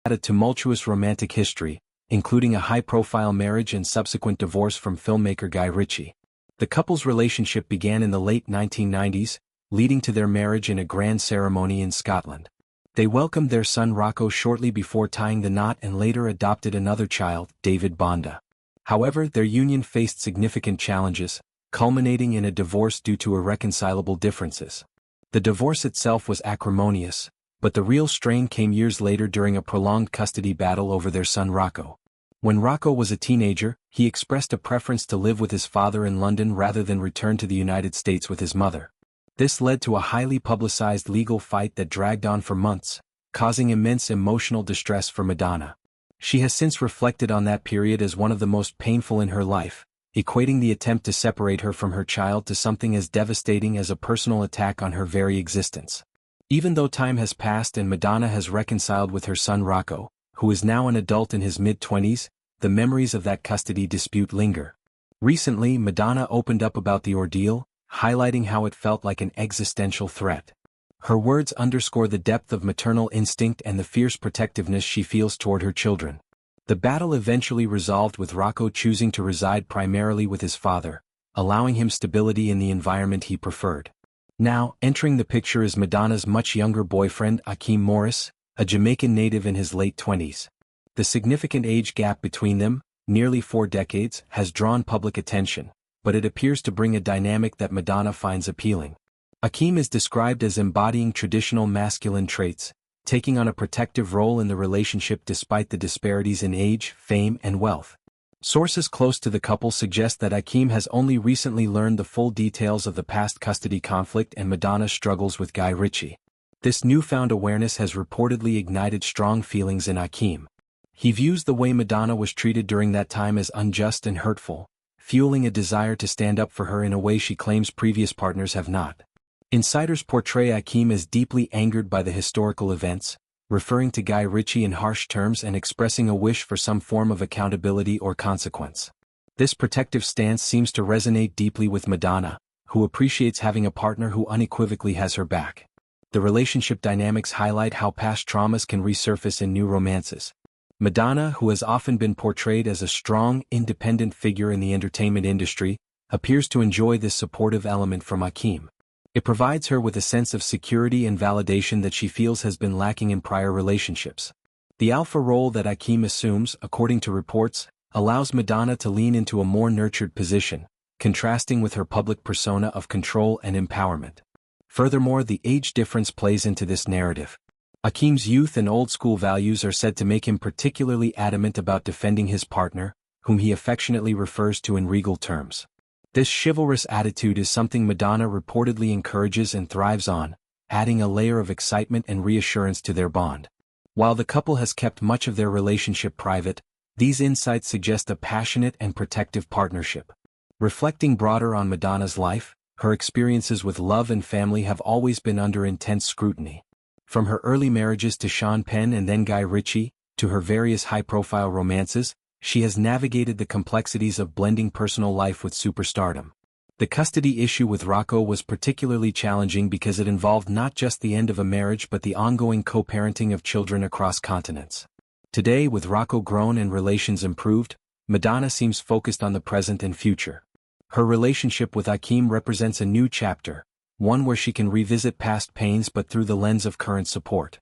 had a tumultuous romantic history, including a high-profile marriage and subsequent divorce from filmmaker Guy Ritchie. The couple's relationship began in the late 1990s, leading to their marriage in a grand ceremony in Scotland. They welcomed their son Rocco shortly before tying the knot and later adopted another child, David Bonda. However, their union faced significant challenges, culminating in a divorce due to irreconcilable differences. The divorce itself was acrimonious, but the real strain came years later during a prolonged custody battle over their son Rocco. When Rocco was a teenager, he expressed a preference to live with his father in London rather than return to the United States with his mother. This led to a highly publicized legal fight that dragged on for months, causing immense emotional distress for Madonna. She has since reflected on that period as one of the most painful in her life, equating the attempt to separate her from her child to something as devastating as a personal attack on her very existence. Even though time has passed and Madonna has reconciled with her son Rocco, who is now an adult in his mid-20s, the memories of that custody dispute linger. Recently, Madonna opened up about the ordeal, highlighting how it felt like an existential threat. Her words underscore the depth of maternal instinct and the fierce protectiveness she feels toward her children. The battle eventually resolved with Rocco choosing to reside primarily with his father, allowing him stability in the environment he preferred. Now, entering the picture is Madonna's much younger boyfriend, Akeem Morris, a Jamaican native in his late 20s. The significant age gap between them, nearly 4 decades, has drawn public attention, but it appears to bring a dynamic that Madonna finds appealing. Akeem is described as embodying traditional masculine traits, taking on a protective role in the relationship despite the disparities in age, fame, and wealth. Sources close to the couple suggest that Akeem has only recently learned the full details of the past custody conflict and Madonna's struggles with Guy Ritchie. This newfound awareness has reportedly ignited strong feelings in Akeem. He views the way Madonna was treated during that time as unjust and hurtful, fueling a desire to stand up for her in a way she claims previous partners have not. Insiders portray Akeem as deeply angered by the historical events, referring to Guy Ritchie in harsh terms and expressing a wish for some form of accountability or consequence. This protective stance seems to resonate deeply with Madonna, who appreciates having a partner who unequivocally has her back. The relationship dynamics highlight how past traumas can resurface in new romances. Madonna, who has often been portrayed as a strong, independent figure in the entertainment industry, appears to enjoy this supportive element from Akeem. It provides her with a sense of security and validation that she feels has been lacking in prior relationships. The alpha role that Akeem assumes, according to reports, allows Madonna to lean into a more nurtured position, contrasting with her public persona of control and empowerment. Furthermore, the age difference plays into this narrative. Akeem's youth and old-school values are said to make him particularly adamant about defending his partner, whom he affectionately refers to in regal terms. This chivalrous attitude is something Madonna reportedly encourages and thrives on, adding a layer of excitement and reassurance to their bond. While the couple has kept much of their relationship private, these insights suggest a passionate and protective partnership. Reflecting broader on Madonna's life, her experiences with love and family have always been under intense scrutiny. From her early marriages to Sean Penn and then Guy Ritchie, to her various high-profile romances, she has navigated the complexities of blending personal life with superstardom. The custody issue with Rocco was particularly challenging because it involved not just the end of a marriage but the ongoing co-parenting of children across continents. Today, with Rocco grown and relations improved, Madonna seems focused on the present and future. Her relationship with Akeem represents a new chapter, one where she can revisit past pains but through the lens of current support.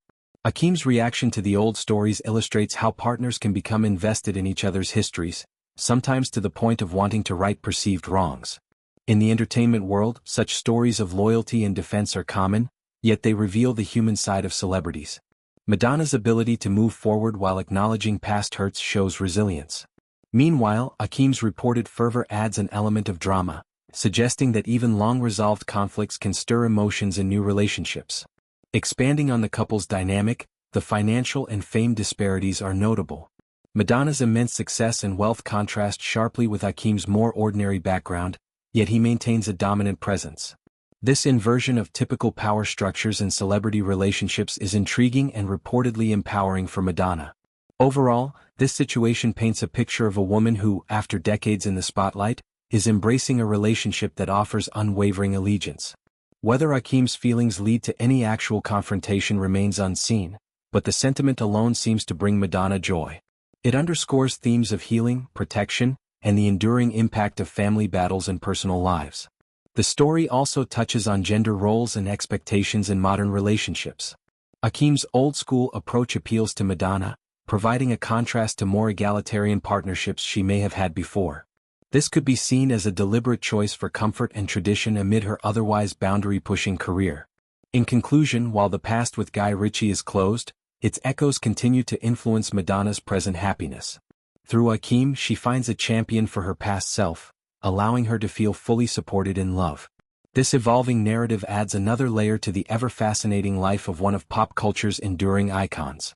Akeem's reaction to the old stories illustrates how partners can become invested in each other's histories, sometimes to the point of wanting to right perceived wrongs. In the entertainment world, such stories of loyalty and defense are common, yet they reveal the human side of celebrities. Madonna's ability to move forward while acknowledging past hurts shows resilience. Meanwhile, Akeem's reported fervor adds an element of drama, suggesting that even long-resolved conflicts can stir emotions in new relationships. Expanding on the couple's dynamic, the financial and fame disparities are notable. Madonna's immense success and wealth contrast sharply with Akeem's more ordinary background, yet he maintains a dominant presence. This inversion of typical power structures in celebrity relationships is intriguing and reportedly empowering for Madonna. Overall, this situation paints a picture of a woman who, after decades in the spotlight, is embracing a relationship that offers unwavering allegiance. Whether Akeem's feelings lead to any actual confrontation remains unseen, but the sentiment alone seems to bring Madonna joy. It underscores themes of healing, protection, and the enduring impact of family battles and personal lives. The story also touches on gender roles and expectations in modern relationships. Akeem's old-school approach appeals to Madonna, providing a contrast to more egalitarian partnerships she may have had before. This could be seen as a deliberate choice for comfort and tradition amid her otherwise boundary-pushing career. In conclusion, while the past with Guy Ritchie is closed, its echoes continue to influence Madonna's present happiness. Through Akeem, she finds a champion for her past self, allowing her to feel fully supported in love. This evolving narrative adds another layer to the ever-fascinating life of one of pop culture's enduring icons.